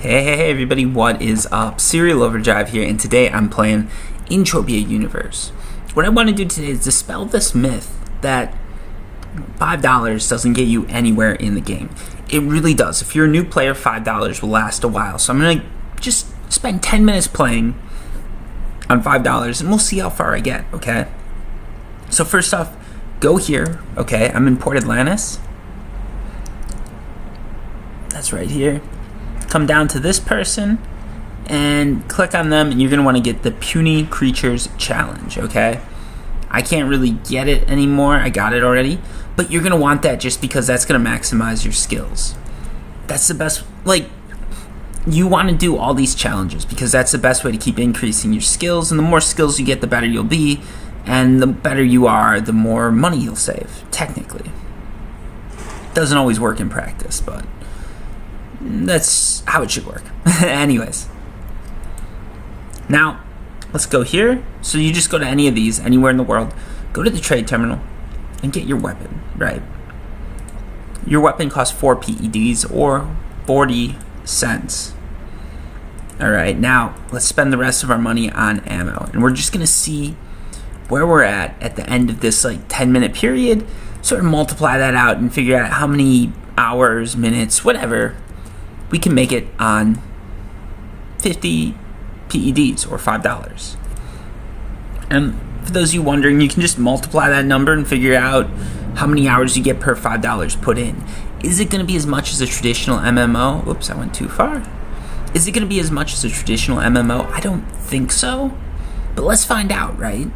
Hey everybody, what is up? Serial Overdrive here, and today I'm playing Entropia Universe. What I want to do today is dispel this myth that $5 doesn't get you anywhere in the game. It really does. If you're a new player, $5 will last a while. So I'm going to just spend 10 minutes playing on $5 and we'll see how far I get, okay? So first off, go here, okay? I'm in Port Atlantis. That's right here. Come down to this person and click on them, and you're going to want to get the Puny Creatures Challenge, okay? I can't really get it anymore. I got it already. But you're going to want that just because that's going to maximize your skills. That's the best, you want to do all these challenges because that's the best way to keep increasing your skills, and the more skills you get, the better you'll be, and the better you are, the more money you'll save, technically. Doesn't always work in practice, but that's how it should work. Anyways, now let's go here. So you just go to any of these, anywhere in the world, go to the trade terminal and get your weapon, right? Your weapon costs 4 PEDs or 40 cents. All right, now let's spend the rest of our money on ammo, and we're just gonna see where we're at the end of this 10-minute period, sort of multiply that out and figure out how many hours, minutes, whatever we can make it on 50 PEDs or $5. And for those of you wondering, you can just multiply that number and figure out how many hours you get per $5 put in. Is it going to be as much as a traditional MMO? Oops, I went too far. Is it going to be as much as a traditional MMO? I don't think so. But let's find out, right?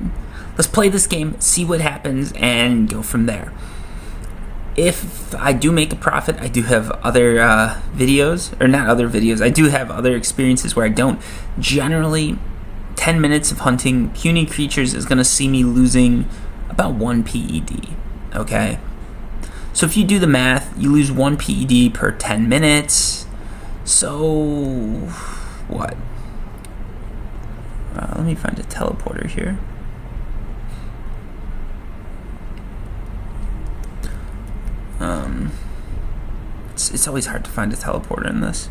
Let's play this game, see what happens, and go from there. If I do make a profit, I do have other videos, or not other videos, I do have other experiences where I don't. Generally, 10 minutes of hunting puny creatures is going to see me losing about 1 PED, okay? So if you do the math, you lose 1 PED per 10 minutes, so what? Let me find a teleporter here. It's always hard to find a teleporter in this.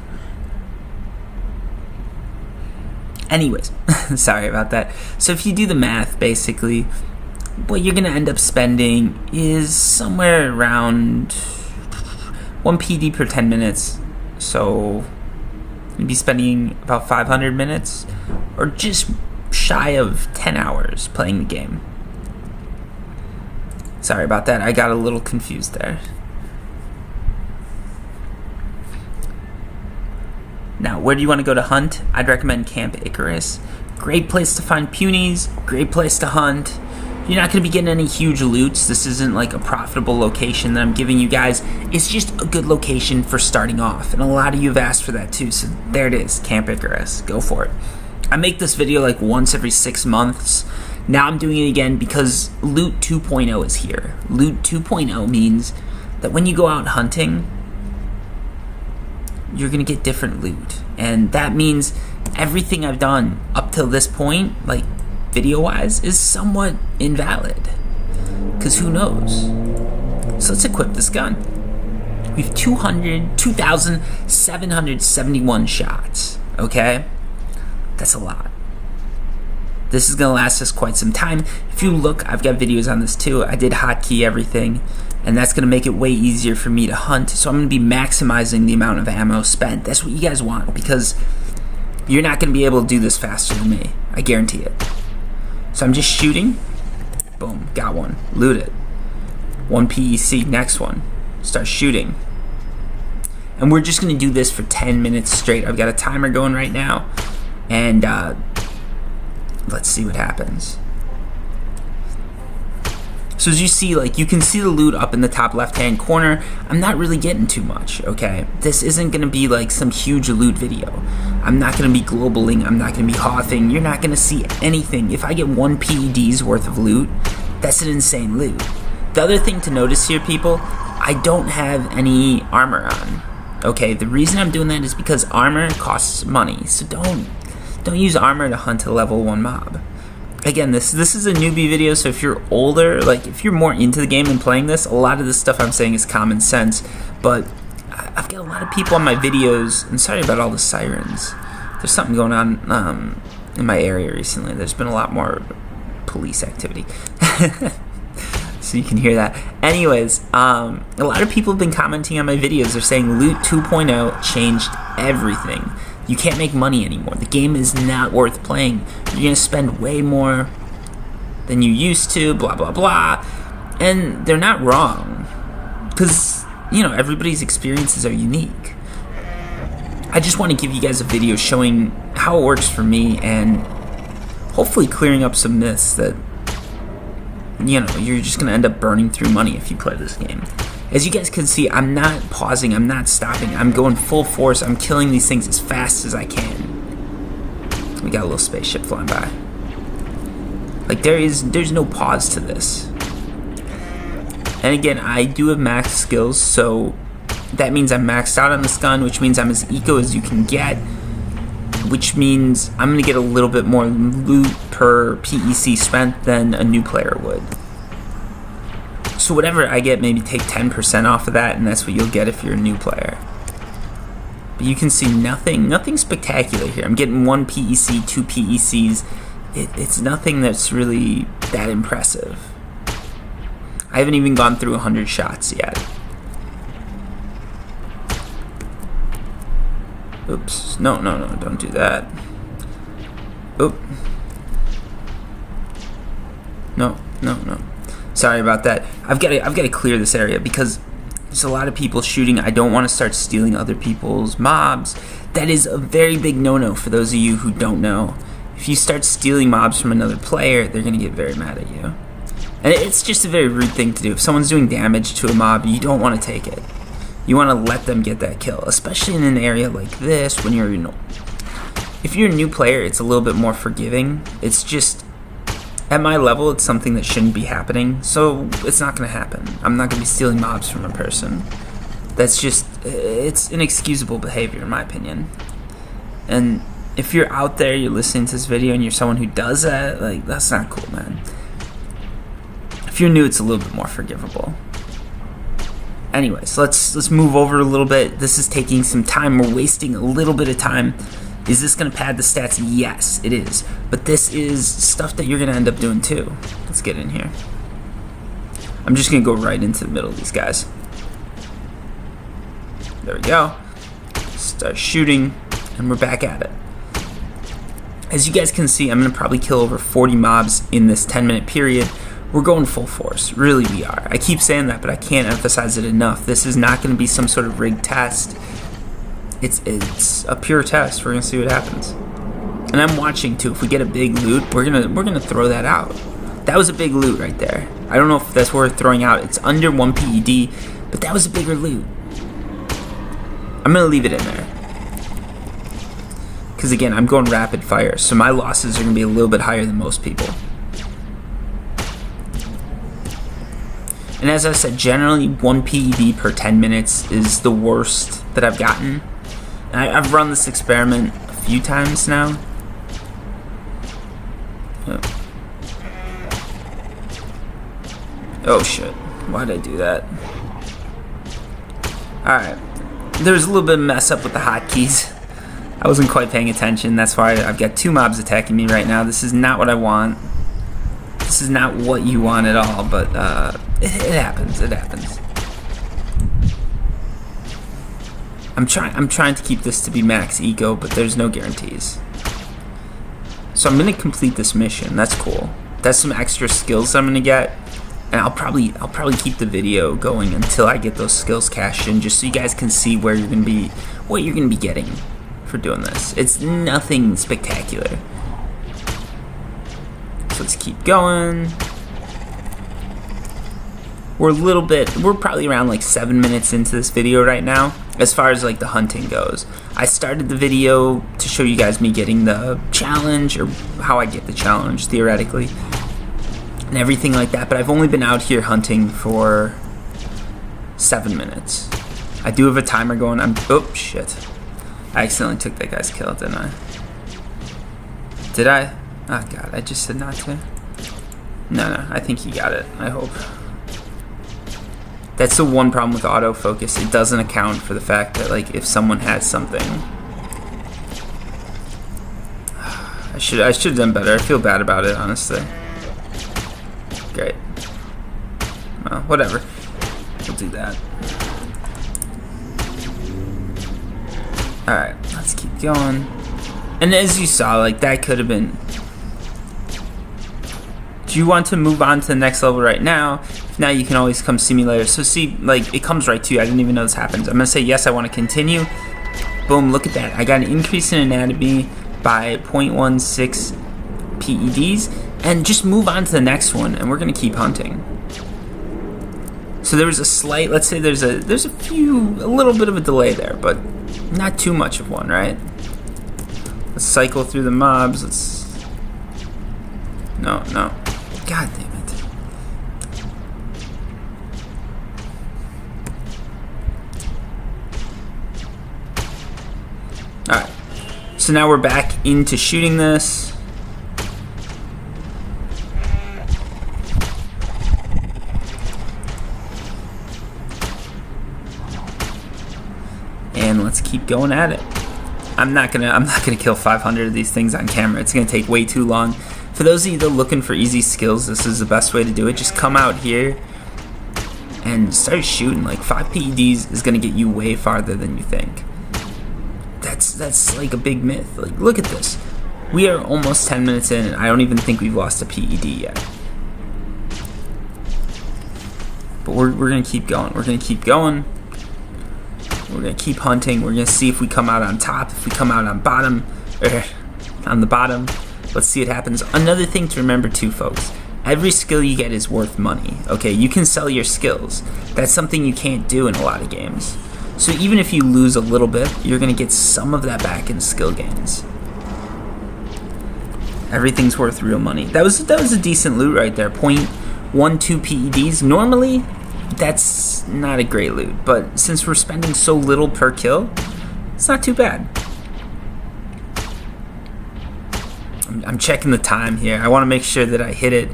Anyways, sorry about that. So if you do the math, basically, what you're going to end up spending is somewhere around 1 PD per 10 minutes. So you'll be spending about 500 minutes, or just shy of 10 hours playing the game. Sorry about that. I got a little confused there. Now, where do you want to go to hunt? I'd recommend Camp Icarus. Great place to find punies, great place to hunt. You're not going to be getting any huge loots. This isn't like a profitable location that I'm giving you guys. It's just a good location for starting off, and a lot of you have asked for that too, so there it is, Camp Icarus. Go for it. I make this video once every 6 months. Now I'm doing it again because Loot 2.0 is here. Loot 2.0 means that when you go out hunting, you're going to get different loot. And that means everything I've done up till this point, video-wise, is somewhat invalid. Because who knows? So let's equip this gun. We have 2,771 shots, okay? That's a lot. This is going to last us quite some time. If you look, I've got videos on this too. I did hotkey everything, and that's going to make it way easier for me to hunt. So I'm going to be maximizing the amount of ammo spent. That's what you guys want, because you're not going to be able to do this faster than me. I guarantee it. So I'm just shooting. Boom, got one. Loot it. 1 PEC, next one. Start shooting. And we're just going to do this for 10 minutes straight. I've got a timer going right now. And let's see what happens. So as you see, you can see the loot up in the top left-hand corner. I'm not really getting too much, okay? This isn't going to be some huge loot video. I'm not going to be globaling. I'm not going to be hothing. You're not going to see anything. If I get 1 PED's worth of loot, that's an insane loot. The other thing to notice here, people, I don't have any armor on, okay? The reason I'm doing that is because armor costs money, so don't use armor to hunt a level 1 mob. Again, this is a newbie video, so if you're older, if you're more into the game and playing this, a lot of this stuff I'm saying is common sense, but I've got a lot of people on my videos, and sorry about all the sirens. There's something going on in my area recently. There's been a lot more police activity. So you can hear that. Anyways, a lot of people have been commenting on my videos. They're saying Loot 2.0 changed everything. You can't make money anymore. The game is not worth playing. You're going to spend way more than you used to, blah, blah, blah. And they're not wrong. Because, you know, everybody's experiences are unique. I just want to give you guys a video showing how it works for me and hopefully clearing up some myths that, you know, you're just going to end up burning through money if you play this game. As you guys can see, I'm not pausing, I'm not stopping, I'm going full force, I'm killing these things as fast as I can. We got a little spaceship flying by. Like, there's no pause to this. And again, I do have max skills, so that means I'm maxed out on this gun, which means I'm as eco as you can get, which means I'm going to get a little bit more loot per PEC spent than a new player would. So whatever I get, maybe take 10% off of that, and that's what you'll get if you're a new player. But you can see nothing spectacular here. I'm getting 1 PEC, 2 PECs. It's nothing that's really that impressive. I haven't even gone through 100 shots yet. Oops. No, don't do that. Oop. No. Sorry about that. I've got to clear this area because there's a lot of people shooting. I don't want to start stealing other people's mobs. That is a very big no-no for those of you who don't know. If you start stealing mobs from another player, they're going to get very mad at you. And it's just a very rude thing to do. If someone's doing damage to a mob, you don't want to take it. You want to let them get that kill, especially in an area like this when you're, you know, if you're a new player, it's a little bit more forgiving. It's just, at my level, it's something that shouldn't be happening, so it's not going to happen. I'm not going to be stealing mobs from a person. That's just, it's inexcusable behavior in my opinion. And if you're out there, you're listening to this video, and you're someone who does that, like, that's not cool, man. If you're new, it's a little bit more forgivable. Anyways, let's move over a little bit. This is taking some time. We're wasting a little bit of time. Is this going to pad the stats? Yes, it is. But this is stuff that you're going to end up doing too. Let's get in here. I'm just going to go right into the middle of these guys. There we go. Start shooting, and we're back at it. As you guys can see, I'm going to probably kill over 40 mobs in this 10-minute period. We're going full force. Really, we are. I keep saying that, but I can't emphasize it enough. This is not going to be some sort of rigged test. It's a pure test. We're going to see what happens. And I'm watching, too. If we get a big loot, we're gonna throw that out. That was a big loot right there. I don't know if that's worth throwing out. It's under 1 PED, but that was a bigger loot. I'm going to leave it in there. Because, again, I'm going rapid fire, so my losses are going to be a little bit higher than most people. And as I said, generally 1 PED per 10 minutes is the worst that I've gotten. And I've run this experiment a few times now. Oh shit, why'd I do that? Alright, there's a little bit of mess up with the hotkeys. I wasn't quite paying attention, that's why I've got 2 mobs attacking me right now. This is not what I want. This is not what you want at all, but it happens. It happens. I'm trying to keep this to be max eco, but there's no guarantees. So I'm gonna complete this mission. That's cool. That's some extra skills I'm gonna get, and I'll probably keep the video going until I get those skills cashed in, just so you guys can see where you're gonna be, what you're gonna be getting for doing this. It's nothing spectacular. Let's keep going. We're probably around like 7 minutes into this video right now, as far as like the hunting goes. I started the video to show you guys me getting the challenge, or how I get the challenge theoretically, and everything like that, but I've only been out here hunting for 7 minutes. I do have a timer going. Oh shit. I accidentally took that guy's kill, didn't I? Did I? Oh god, I just said not to. No, I think he got it, I hope. That's the one problem with autofocus. It doesn't account for the fact that, like, if someone has something. I should have done better. I feel bad about it, honestly. Great. Well, whatever. We'll do that. Alright, let's keep going. And as you saw, like, that could have been... Do you want to move on to the next level right now? If not, you can always come see me later. So see, like, it comes right to you. I didn't even know this happens. I'm going to say, yes, I want to continue. Boom, look at that. I got an increase in anatomy by 0.16 PEDs. And just move on to the next one, and we're going to keep hunting. So there was a slight, let's say there's a little bit of a delay there, but not too much of one, right? Let's cycle through the mobs. No. God damn it. Alright. So now we're back into shooting this. And let's keep going at it. I'm not gonna kill 500 of these things on camera. It's gonna take way too long. For those of you that are looking for easy skills, this is the best way to do it. Just come out here and start shooting. Like 5 PEDs is gonna get you way farther than you think. That's like a big myth. Like, look at this. We are almost 10 minutes in, and I don't even think we've lost a PED yet. But we're gonna keep going. We're gonna keep going. We're gonna keep hunting. We're gonna see if we come out on top, if we come out on the bottom. Let's see what happens. Another thing to remember too, folks. Every skill you get is worth money. Okay, you can sell your skills. That's something you can't do in a lot of games. So even if you lose a little bit, you're gonna get some of that back in skill gains. Everything's worth real money. That was a decent loot right there. 0.12 PEDs. Normally, that's not a great loot, but since we're spending so little per kill, it's not too bad. I'm checking the time here. I want to make sure that I hit it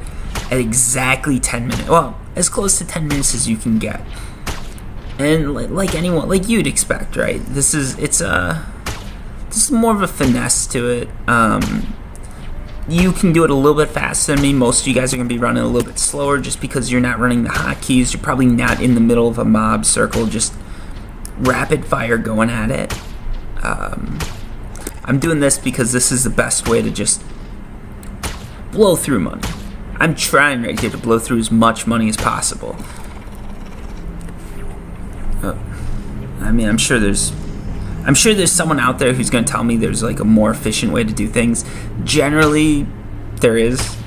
at exactly 10 minutes. Well, as close to 10 minutes as you can get. And like anyone, like you'd expect, right? This is more of a finesse to it. You can do it a little bit faster than me. Most of you guys are going to be running a little bit slower just because you're not running the hotkeys. You're probably not in the middle of a mob circle, just rapid fire going at it. I'm doing this because this is the best way to just blow through money. I'm trying right here to blow through as much money as possible. I mean, I'm sure there's someone out there who's going to tell me there's like a more efficient way to do things. Generally, there is,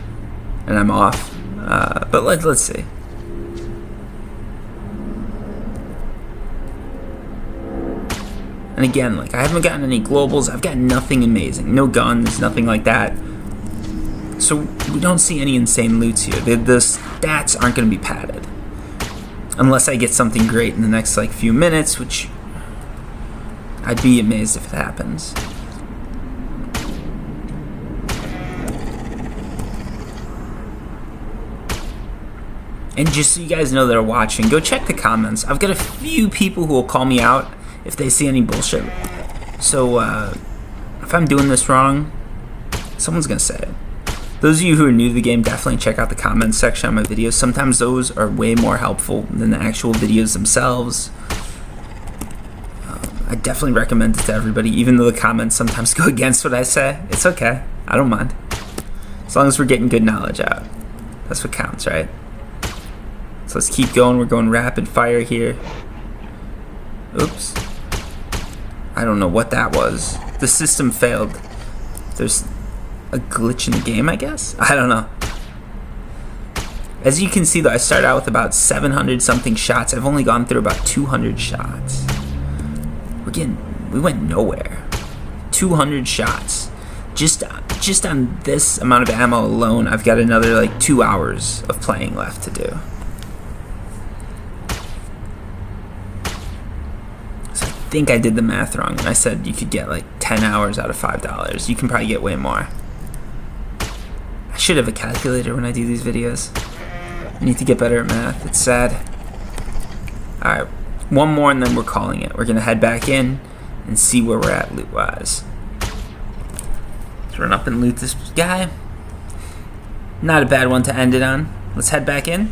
and I'm off. But let's see. And again, like, I haven't gotten any globals. I've got nothing amazing. No guns, nothing like that. So we don't see any insane loots here. The stats aren't going to be padded. Unless I get something great in the next, like, few minutes, which I'd be amazed if it happens. And just so you guys know that are watching, go check the comments. I've got a few people who will call me out if they see any bullshit. So, if I'm doing this wrong, someone's gonna say it. Those of you who are new to the game, definitely check out the comments section on my videos. Sometimes those are way more helpful than the actual videos themselves. I definitely recommend it to everybody, even though the comments sometimes go against what I say. It's okay. I don't mind. As long as we're getting good knowledge out. That's what counts, right? So let's keep going. We're going rapid fire here. Oops. I don't know what that was. The system failed. There's a glitch in the game, I guess? I don't know. As you can see, though, I started out with about 700 something shots. I've only gone through about 200 shots. We went nowhere. 200 shots. Just on this amount of ammo alone, I've got another like 2 hours of playing left to do. So I think I did the math wrong when I said you could get like 10 hours out of $5. You can probably get way more. I should have a calculator when I do these videos. I need to get better at math. It's sad. Alright, one more and then we're calling it. We're gonna head back in and see where we're at loot wise. Let's run up and loot this guy. Not a bad one to end it on. Let's head back in.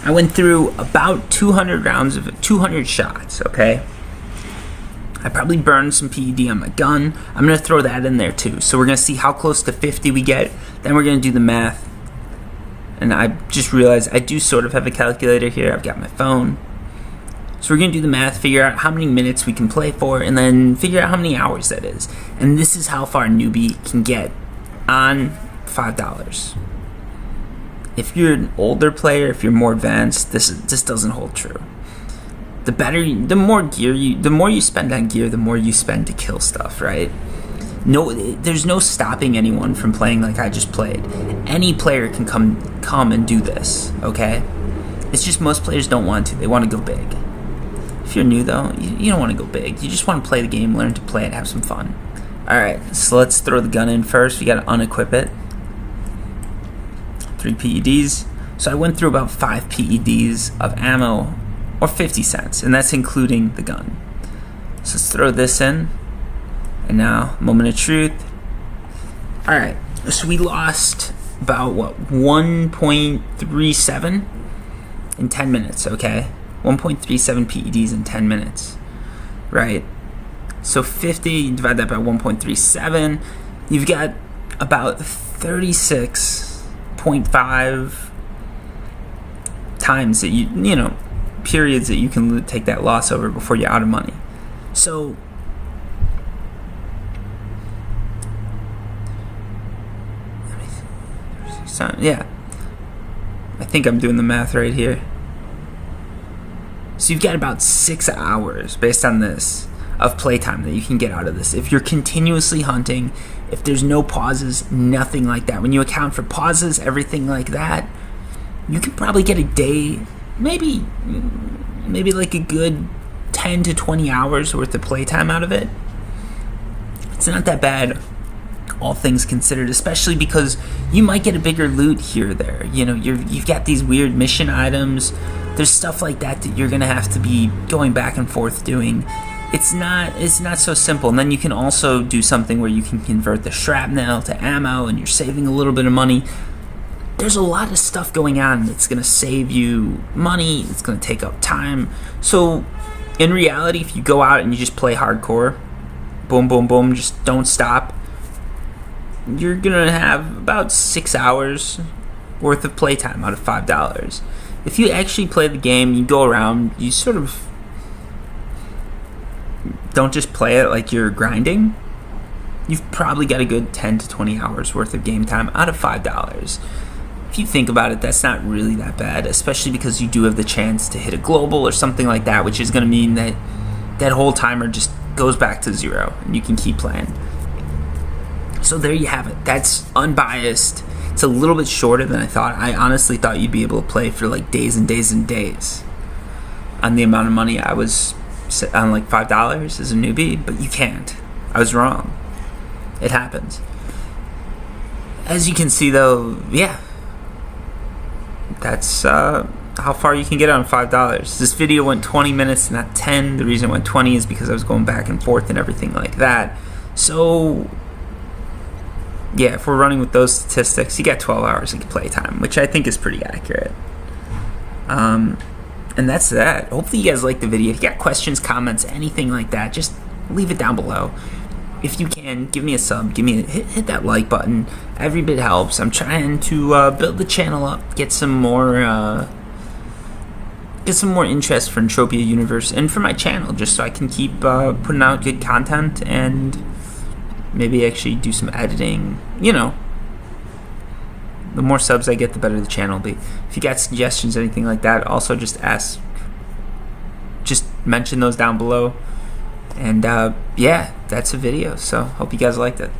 I went through about 200 rounds of it, 200 shots, okay? I probably burned some PED on my gun. I'm gonna throw that in there too. So we're gonna see how close to 50 we get. Then we're gonna do the math. And I just realized I do sort of have a calculator here. I've got my phone. So we're gonna do the math, figure out how many minutes we can play for, and then figure out how many hours that is. And this is how far Newbie can get on $5. If you're an older player, if you're more advanced, this doesn't hold true. The more you spend on gear, the more you spend to kill stuff, right? No, there's no stopping anyone from playing like I just played. Any player can come and do this, okay? It's just most players don't want to. They want to go big. If you're new though, you don't want to go big. You just want to play the game, learn to play it, have some fun. Alright, so let's throw the gun in first. We gotta unequip it. 3 PEDs. So I went through about 5 PEDs of ammo, or 50 cents, and that's including the gun. So let's throw this in. And now, moment of truth. Alright, so we lost about, 1.37 in 10 minutes, okay? 1.37 PEDs in 10 minutes, right? So 50, divide that by 1.37, you've got about 36.5 times that you know, periods that you can take that loss over before you're out of money. So yeah, I think I'm doing the math right here. So you've got about 6 hours based on this of playtime that you can get out of this. If you're continuously hunting, if there's no pauses, nothing like that. When you account for pauses, everything like that, you can probably get a day, maybe like a good 10 to 20 hours worth of playtime out of it. It's not that bad, all things considered, especially because you might get a bigger loot here or there. You know, you've got these weird mission items. There's stuff like that you're gonna have to be going back and forth doing. It's not so simple. And then you can also do something where you can convert the shrapnel to ammo, and you're saving a little bit of money. There's a lot of stuff going on that's gonna save you money. It's gonna take up time. So in reality, if you go out and you just play hardcore, boom, boom, boom, just don't stop, you're gonna have about 6 hours worth of playtime out of $5. If you actually play the game, you go around, you sort of don't just play it like you're grinding, you've probably got a good 10 to 20 hours worth of game time out of $5. If you think about it, that's not really that bad, especially because you do have the chance to hit a global or something like that, which is going to mean that that whole timer just goes back to 0 and you can keep playing. So there you have it. That's unbiased. It's a little bit shorter than I thought. I honestly thought you'd be able to play for like days and days and days on the amount of money I was on, like $5 as a newbie, but you can't. I was wrong. It happens. As you can see though, yeah, that's how far you can get on $5. This video went 20 minutes, not 10. The reason it went 20 is because I was going back and forth and everything like that. So yeah, if we're running with those statistics, you got 12 hours of playtime, which I think is pretty accurate. And that's that. Hopefully you guys liked the video. If you got questions, comments, anything like that, just leave it down below. If you can, give me a sub, hit that like button. Every bit helps. I'm trying to build the channel up, get some more interest for Entropia Universe and for my channel, just so I can keep putting out good content and maybe actually do some editing. You know, the more subs I get, the better the channel will be. If you got suggestions, anything like that, also just mention those down below. And yeah, that's a video. So hope you guys liked it.